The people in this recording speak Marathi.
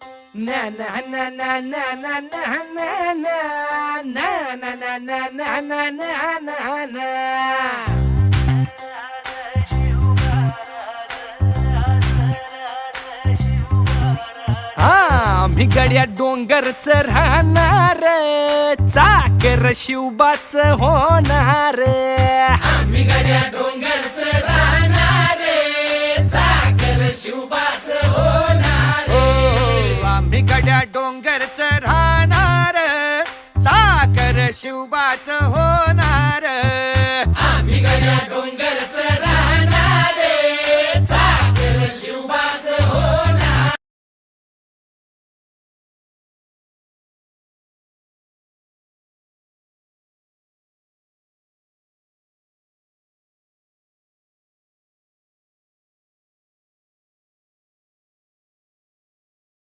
ना ना ना ना ना ना ना ना ना ना ना ना ना ना ना ना ना ना. हा मी गड्या डोंगरच राहणार, चाकर शिवबाच होणार. आम्ही गड्या डोंगरच राहणार, चाकर शिवबाच होणार. आम्ही गड्या डोंगरच राहणार, चाकर शिवबाच होणार. आम्ही गड्या डोंगर